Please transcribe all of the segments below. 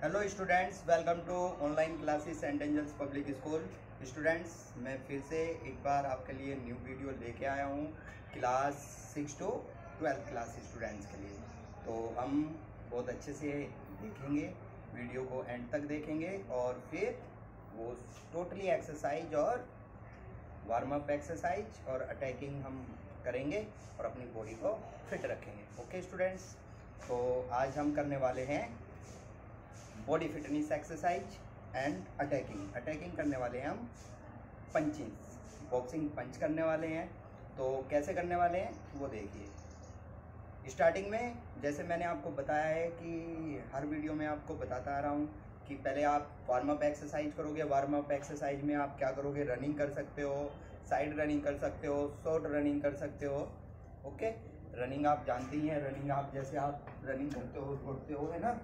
Hello students, welcome to online classes Saint Angels Public School. Students, मैं फिर से एक बार आपके लिए न्यू वीडियो लेके आया हूँ क्लास 6 to 12 क्लास स्टूडेंट्स के लिए। तो हम बहुत अच्छे से देखेंगे, वीडियो को एंड तक देखेंगे और फिर वो टोटली एक्सरसाइज और वार्म अप एक्सरसाइज और अटैकिंग हम करेंगे और अपनी बॉडी को फिट रखेंगे। ओके स्टूडेंट्स, तो आज हम करने वाले हैं body fitness exercise and attacking करने वाले हैं हम पंचिंग, बॉक्सिंग पंच करने वाले हैं। तो कैसे करने वाले हैं वो देखिए। स्टार्टिंग में जैसे मैंने आपको बताया है कि हर वीडियो में आपको बताता आ रहा हूँ कि पहले आप वार्म अप एक्सरसाइज करोगे। वार्म अप एक्सरसाइज में आप क्या करोगे, रनिंग कर सकते हो, साइड रनिंग कर सकते हो, शॉर्ट रनिंग कर सकते हो। ओके, रनिंग आप जानते ही हैं, रनिंग आप जैसे आप रनिंग करते हो, दौड़ते हो, है ना,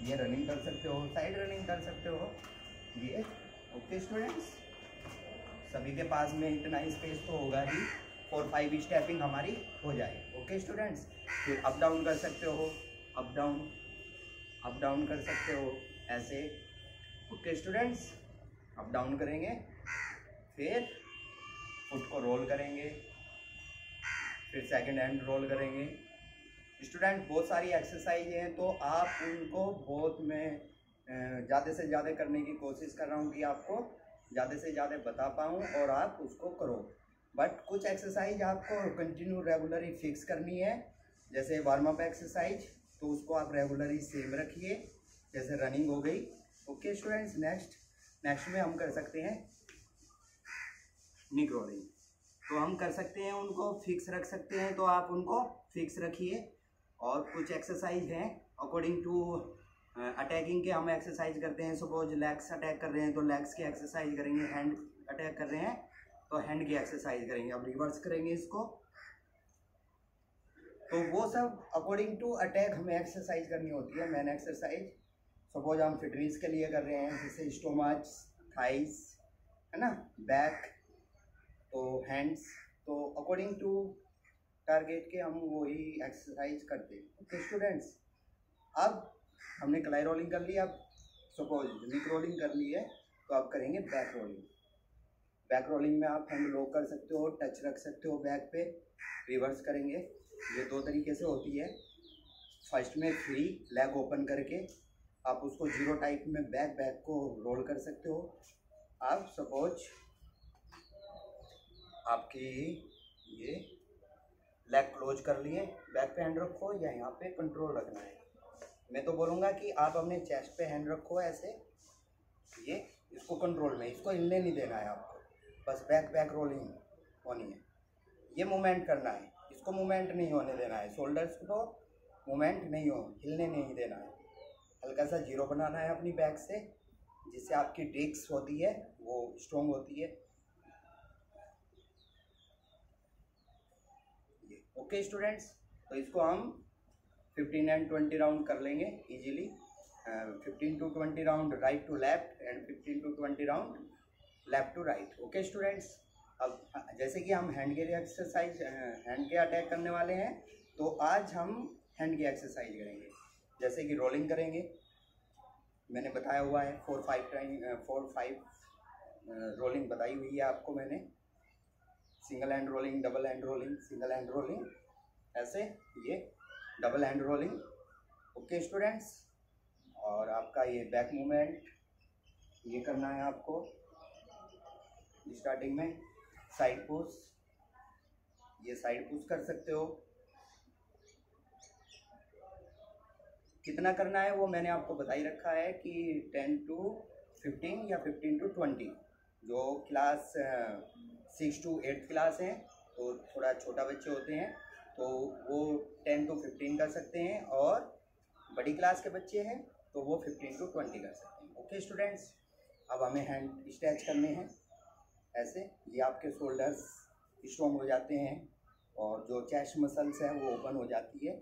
ये रनिंग कर सकते हो, साइड रनिंग कर सकते हो ये। ओके स्टूडेंट्स, सभी के पास में इतना स्पेस तो होगा ही, 4-5 स्टेपिंग हमारी हो जाए। ओके स्टूडेंट्स, फिर अप डाउन कर सकते हो, अप डाउन कर सकते हो ऐसे। ओके स्टूडेंट्स, अप डाउन करेंगे, फिर फुट को रोल करेंगे, फिर सेकंड हैंड रोल करेंगे। स्टूडेंट, बहुत सारी एक्सरसाइज हैं, तो आप उनको बहुत मैं ज़्यादा से ज़्यादा करने की कोशिश कर रहा हूँ कि आपको ज़्यादा से ज़्यादा बता पाऊँ और आप उसको करो। बट कुछ एक्सरसाइज आपको कंटिन्यू रेगुलरली फिक्स करनी है, जैसे वार्म अप एक्सरसाइज, तो उसको आप रेगुलरली सेम रखिए, जैसे रनिंग हो गई। ओके स्टूडेंट्स, नेक्स्ट में हम कर सकते हैं निक रोलिंग। तो हम कर सकते हैं, उनको फिक्स रख सकते हैं, तो आप उनको फिक्स रखिए। और कुछ एक्सरसाइज हैं अकॉर्डिंग टू अटैकिंग के हम एक्सरसाइज करते हैं। सपोज लेग्स अटैक कर रहे हैं तो लेग्स की एक्सरसाइज करेंगे, हैंड अटैक कर रहे हैं तो हैंड की एक्सरसाइज करेंगे। अब रिवर्स करेंगे इसको, तो वो सब अकॉर्डिंग टू अटैक हमें एक्सरसाइज करनी होती है। मेन एक्सरसाइज सपोज हम फिटनेस के लिए कर रहे हैं, जैसे स्टोमच, थाइस, है ना, बैक, तो हैंड्स, तो अकॉर्डिंग टू टारगेट के हम वही एक्सरसाइज करते हैं। ओके स्टूडेंट्स, अब हमने क्लाई रोलिंग कर ली, अब सपोज निक रोलिंग कर ली है, तो आप करेंगे बैक रोलिंग। बैक रोलिंग में आप हैंड लो कर सकते हो, टच रख सकते हो बैक पे, रिवर्स करेंगे। ये दो तरीके से होती है। फर्स्ट में फ्री लेग ओपन करके आप उसको जीरो टाइप में बैक को रोल कर सकते हो। आप सपोज आपकी ये लेग क्लोज कर लिए, बैक पे हैंड रखो या यहाँ पे कंट्रोल रखना है। मैं तो बोलूँगा कि आप अपने चेस्ट पे हैंड रखो ऐसे, ये इसको कंट्रोल में, इसको हिलने नहीं देना है आपको, बस बैक रोलिंग होनी है, ये मूवमेंट करना है, इसको मूवमेंट नहीं होने देना है, शोल्डर्स को मूवमेंट नहीं हो, हिलने नहीं देना है। हल्का सा जीरो बनाना है अपनी बैक से, जिससे आपकी डिस्क होती है वो स्ट्रॉन्ग होती है। ये ओके स्टूडेंट्स, तो इसको हम 15 एंड 20 राउंड कर लेंगे easily. 15 to 20 round right to left and 15 to 20 round left to right. Okay students, अब जैसे कि हम हैंड के एक्सरसाइज, हैंड के अटैक करने वाले हैं, तो आज हम हैंड की एक्सरसाइज करेंगे। जैसे कि रोलिंग करेंगे, मैंने बताया हुआ है 4-5 रोलिंग बताई हुई है आपको मैंने। Single hand rolling, double hand rolling, single hand rolling, ऐसे ये double hand rolling. Okay students, और आपका ये बैक मूवमेंट ये करना है आपको। स्टार्टिंग में साइड पुश, ये साइड पुश कर सकते हो। कितना करना है वो मैंने आपको बता ही रखा है कि 10 to 15 या 15 to 20। जो क्लास 6 to 8 क्लास हैं, तो थोड़ा छोटा बच्चे होते हैं, तो वो 10 to 15 कर सकते हैं, और बड़ी क्लास के बच्चे हैं तो वो 15 to 20 कर सकते हैं। ओके स्टूडेंट्स, अब हमें हैंड स्ट्रेच करने हैं ऐसे, ये आपके शोल्डर्स स्ट्रॉन्ग हो जाते हैं और जो चेस्ट मसल्स है वो ओपन हो जाती है।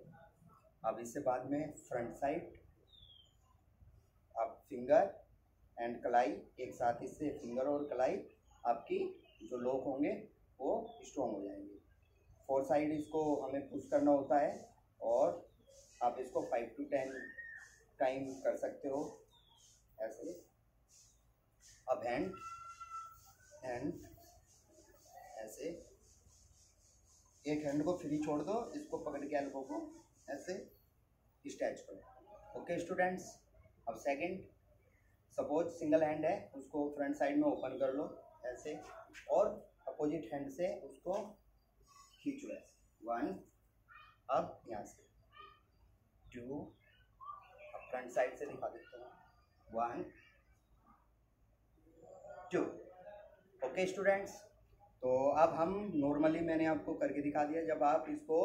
अब इससे बाद में फ्रंट साइड, आप फिंगर एंड कलाई एक साथ, इससे फिंगर और कलाई आपकी जो लोग होंगे वो स्ट्रॉन्ग हो जाएंगे। 4 साइड इसको हमें पुश करना होता है, और आप इसको 5 to 10 टाइम कर सकते हो। ऐसे। अब हैंड हैंड ऐसे, एक हैंड को फ्री छोड़ दो, इसको पकड़ के एल्बो को ऐसे स्ट्रेच करो। ओके स्टूडेंट्स, अब सेकंड, सपोज सिंगल हैंड है, उसको फ्रंट साइड में ओपन कर लो ऐसे, और अपोजिट हैंड से उसको खींचो ऐसे। 1, अब यहाँ से 2, अब फ्रंट साइड से दिखा देता हूँ, 1 2। ओके स्टूडेंट्स, तो अब हम नॉर्मली मैंने आपको करके दिखा दिया। जब आप इसको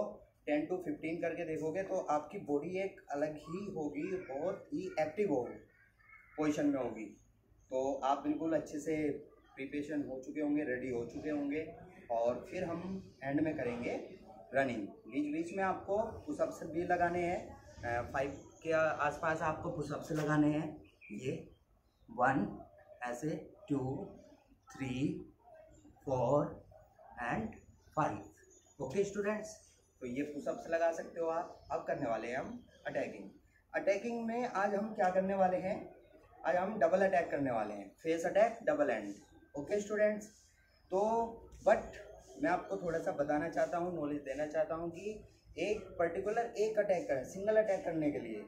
10 to 15 करके देखोगे तो आपकी बॉडी एक अलग ही होगी, बहुत ही एक्टिव होगी, पोजीशन में होगी। तो आप बिल्कुल अच्छे से प्रिपरेशन हो चुके होंगे, रेडी हो चुके होंगे। और फिर हम एंड में करेंगे रनिंग। बीच बीच में आपको पुशअप्स भी लगाने हैं, 5 के आसपास आपको पुशअप्स लगाने हैं। ये 1 ऐसे, 2 3 4 एंड 5। ओके स्टूडेंट्स, तो ये पुशअप्स लगा सकते हो आप। अब करने वाले हैं हम अटैकिंग। अटैकिंग में आज हम क्या करने वाले हैं, आज हम डबल अटैक करने वाले हैं, face attack, double and. Okay students, तो बट मैं आपको थोड़ा सा बताना चाहता हूँ, नॉलेज देना चाहता हूँ कि एक पर्टिकुलर एक अटैक कर, सिंगल अटैक करने के लिए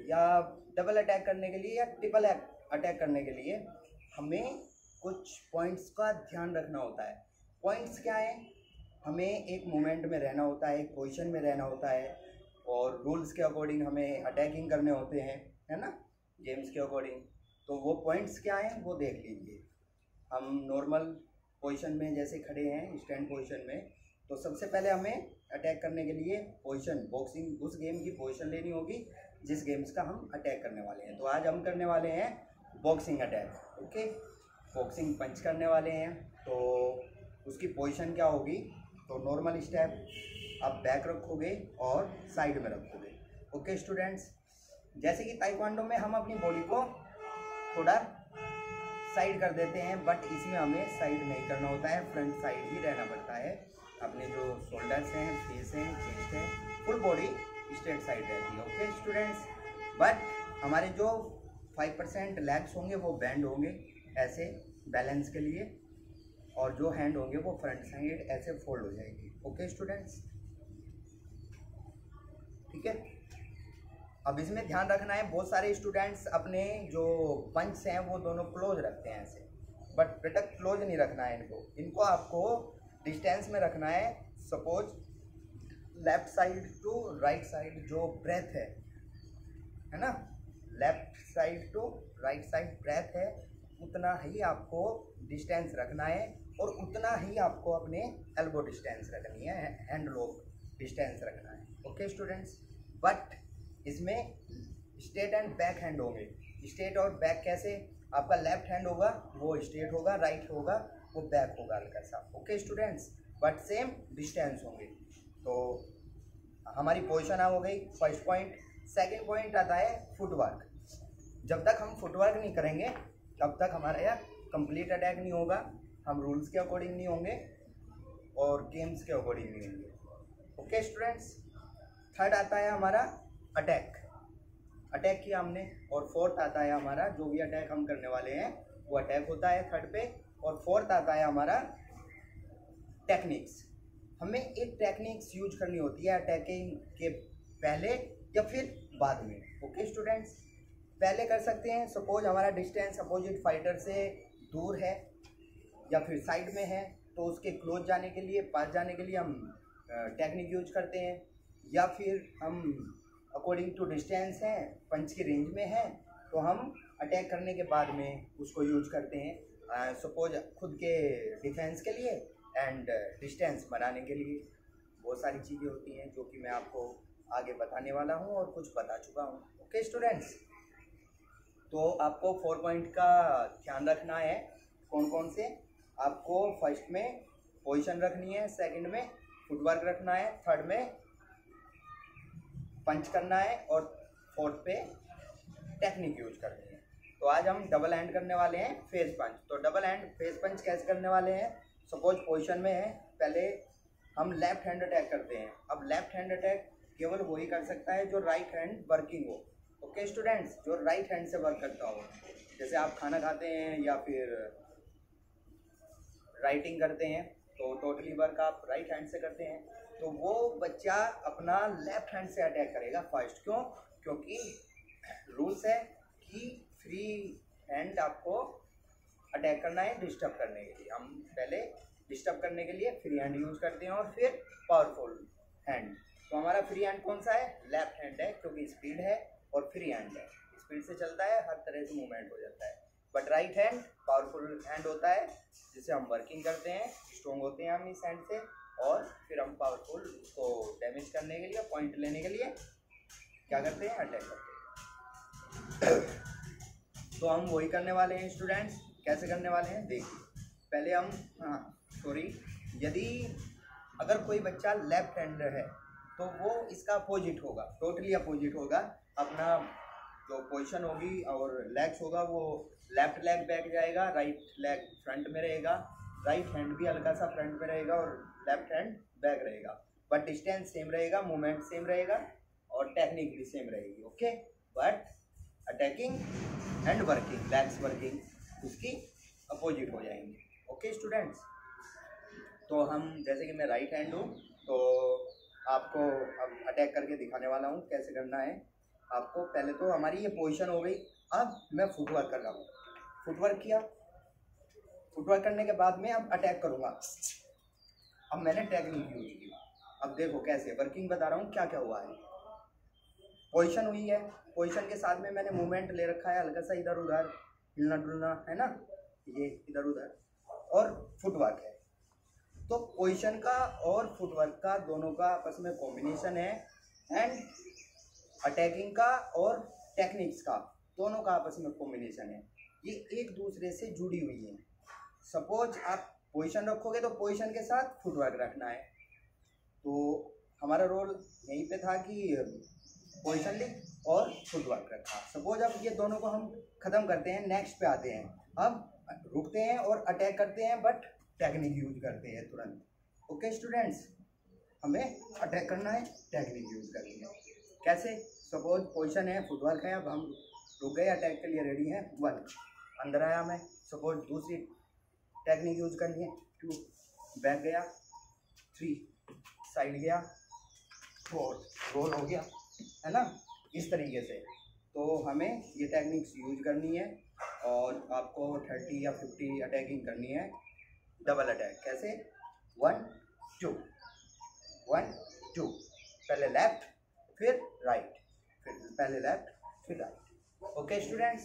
या डबल अटैक करने के लिए या ट्रिपल अटैक करने के लिए हमें कुछ पॉइंट्स का ध्यान रखना होता है। पॉइंट्स क्या है, हमें एक मोमेंट में रहना होता है, एक पोजीशन में रहना होता है, और रूल्स के अकॉर्डिंग हमें अटैकिंग करने होते हैं, है ना, गेम्स के अकॉर्डिंग। तो वो पॉइंट्स क्या हैं वो देख लीजिए। हम नॉर्मल पोजीशन में जैसे खड़े हैं, स्टैंड पोजीशन में, तो सबसे पहले हमें अटैक करने के लिए पोजीशन, बॉक्सिंग उस गेम की पोजीशन लेनी होगी जिस गेम्स का हम अटैक करने वाले हैं। तो आज हम करने वाले हैं बॉक्सिंग अटैक। ओके, बॉक्सिंग पंच करने वाले हैं। तो उसकी पोजीशन क्या होगी, तो नॉर्मल स्टेप, आप बैक रखोगे और साइड में रखोगे। ओके स्टूडेंट्स, जैसे कि ताइक्वांडो में हम अपनी बॉडी को थोड़ा साइड कर देते हैं, बट इसमें हमें साइड नहीं करना होता है, फ्रंट साइड ही रहना पड़ता है। अपने जो शोल्डर्स हैं, फेस हैं, चेस्ट है, फुल बॉडी स्ट्रेट साइड रहती है। ओके स्टूडेंट्स, बट हमारे जो 5% लेग्स होंगे वो बेंड होंगे ऐसे बैलेंस के लिए, और जो हैंड होंगे वो फ्रंट साइड ऐसे फोल्ड हो जाएगी। ओके स्टूडेंट्स, ठीक है। अब इसमें ध्यान रखना है, बहुत सारे स्टूडेंट्स अपने जो पंच हैं वो दोनों क्लोज रखते हैं ऐसे, बट बेटा क्लोज नहीं रखना है इनको आपको डिस्टेंस में रखना है। Suppose left side to right side जो ब्रेथ है ना, left side to right side breadth है, उतना ही आपको डिस्टेंस रखना है, और उतना ही आपको अपने एल्बो डिस्टेंस रखनी है, हैंड लॉक डिस्टेंस रखना है। ओके स्टूडेंट्स, बट इसमें स्ट्रेट एंड बैक हैंड होंगे। स्ट्रेट और बैक कैसे, आपका लेफ्ट हैंड होगा वो स्ट्रेट होगा, राइट होगा वो बैक होगा हल्का सा। Okay students, but same distance होंगे। तो हमारी पोजीशन हो गई फर्स्ट पॉइंट। सेकंड पॉइंट आता है फुटवर्क। जब तक हम फुटवर्क नहीं करेंगे तब तक हमारा यह कंप्लीट अटैक नहीं होगा, हम रूल्स के अकॉर्डिंग नहीं होंगे और गेम्स के अकॉर्डिंग नहीं होंगे। ओके स्टूडेंट्स, थर्ड आता है हमारा अटैक। अटैक किया हमने, और फोर्थ आता है हमारा, जो भी अटैक हम करने वाले हैं वो अटैक होता है थर्ड पे। और फोर्थ आता है हमारा टेक्निक्स। हमें एक टेक्निक्स यूज करनी होती है अटैकिंग के पहले या फिर बाद में। ओके स्टूडेंट्स, पहले कर सकते हैं, सपोज हमारा डिस्टेंस अपोजिट फाइटर से दूर है या फिर साइड में है, तो उसके क्लोज जाने के लिए, पास जाने के लिए हम टेक्निक यूज करते हैं। या फिर हम अकॉर्डिंग टू डिस्टेंस हैं, पंच की रेंज में है, तो हम अटैक करने के बाद में उसको यूज करते हैं, सपोज खुद के डिफेंस के लिए एंड डिस्टेंस बनाने के लिए। बहुत सारी चीज़ें होती हैं जो कि मैं आपको आगे बताने वाला हूं और कुछ बता चुका हूं। ओके स्टूडेंट्स, तो आपको 4 पॉइंट का ध्यान रखना है। कौन कौन से, आपको फर्स्ट में पोजीशन रखनी है, सेकंड में फुटवर्क रखना है, थर्ड में पंच करना है, और फोर्थ पे टेक्निक यूज करनी है। तो आज हम डबल हैंड करने वाले हैं फेस पंच। तो डबल हैंड फेस पंच कैसे करने वाले हैं, सपोज पोजीशन में है, पहले हम लेफ्ट हैंड अटैक करते हैं। अब लेफ्ट हैंड अटैक केवल वही कर सकता है जो राइट हैंड वर्किंग हो। ओके स्टूडेंट्स, जो राइट हैंड से वर्क करता हो, जैसे आप खाना खाते हैं या फिर राइटिंग करते हैं, तो टोटली वर्क आप राइट हैंड से करते हैं, तो वो बच्चा अपना लेफ्ट हैंड से अटैक करेगा फर्स्ट। क्यों? क्योंकि रूल्स है कि फ्री हैंड आपको अटैक करना है डिस्टर्ब करने के लिए। हम पहले डिस्टर्ब करने के लिए फ्री हैंड यूज करते हैं और फिर पावरफुल हैंड। तो हमारा फ्री हैंड कौन सा है? लेफ्ट हैंड है, क्योंकि स्पीड है और फ्री हैंड है, स्पीड से चलता है, हर तरह से मूवमेंट हो जाता है। But right hand powerful hand होता है, जिससे हम वर्किंग करते हैं, स्ट्रॉन्ग होते हैं हम इस हैंड से, और फिर हम पावरफुल उसको डैमेज करने के लिए, पॉइंट लेने के लिए क्या करते हैं? अटैक करते हैं। तो हम वही करने वाले हैं स्टूडेंट्स। कैसे करने वाले हैं देखिए। पहले हम यदि अगर कोई बच्चा लेफ्ट हैंडर है तो वो इसका अपोजिट होगा, टोटली अपोजिट होगा। अपना जो पोजीशन होगी और लेग्स होगा, वो लेफ्ट लेग बैक जाएगा, राइट लेग फ्रंट में रहेगा, राइट हैंड भी हल्का सा फ्रंट में रहेगा और लेफ्ट हैंड बैक रहेगा। बट डिस्टेंस सेम रहेगा, मूवमेंट सेम रहेगा और टेक्निक भी सेम रहेगी। Okay, but attacking and working, legs working उसकी अपोजिट हो जाएंगे। ओके स्टूडेंट्स, तो हम जैसे कि मैं राइट हैंड हूँ, तो आपको अब अटैक करके दिखाने वाला हूँ कैसे करना है आपको। पहले तो हमारी ये पोजीशन हो गई, अब मैं फुटवर्क कर रहा हूँ। फुटवर्क किया, फुटवर्क करने के बाद में अब अटैक करूँगा। अब मैंने टेक्निक यूज की। अब देखो कैसे वर्किंग बता रहा हूँ, क्या क्या हुआ है। पोजीशन हुई है, पोजीशन के साथ में मैंने मूवमेंट ले रखा है, हल्का सा इधर उधर हिलना डुलना है ना, ये इधर उधर, और फुटवर्क है। तो पोजीशन का और फुटवर्क का दोनों का आपस में कॉम्बिनेशन है, एंड अटैकिंग का और टेक्निक्स का दोनों का आपस में कॉम्बिनेशन है। ये एक दूसरे से जुड़ी हुई है। सपोज आप पोजीशन रखोगे तो पोजीशन के साथ फुटवर्क रखना है। तो हमारा रोल यहीं पे था कि पोजीशन ली और फुटवर्क रखा। सपोज अब ये दोनों को हम ख़त्म करते हैं, नेक्स्ट पे आते हैं। अब रुकते हैं और अटैक करते हैं, बट टेक्निक यूज करते हैं तुरंत। ओके स्टूडेंट्स, हमें अटैक करना है, टेक्निक यूज करनी है। कैसे? सपोज पोजीशन है, फुटवर्क है, अब हम रुक गए, अटैक के लिए रेडी हैं। 1 अंदर आया मैं, सपोज दूसरी टेक्निक यूज करनी है। 2 बैक गया, 3 साइड गया, 4 रोल हो गया, है ना, इस तरीके से। तो हमें ये टेक्निक्स यूज करनी है और आपको 30 या 50 अटैकिंग करनी है, डबल अटैक। कैसे? 1 2 1 2, पहले लेफ्ट फिर राइट, फिर पहले लेफ्ट फिर राइट। Okay students.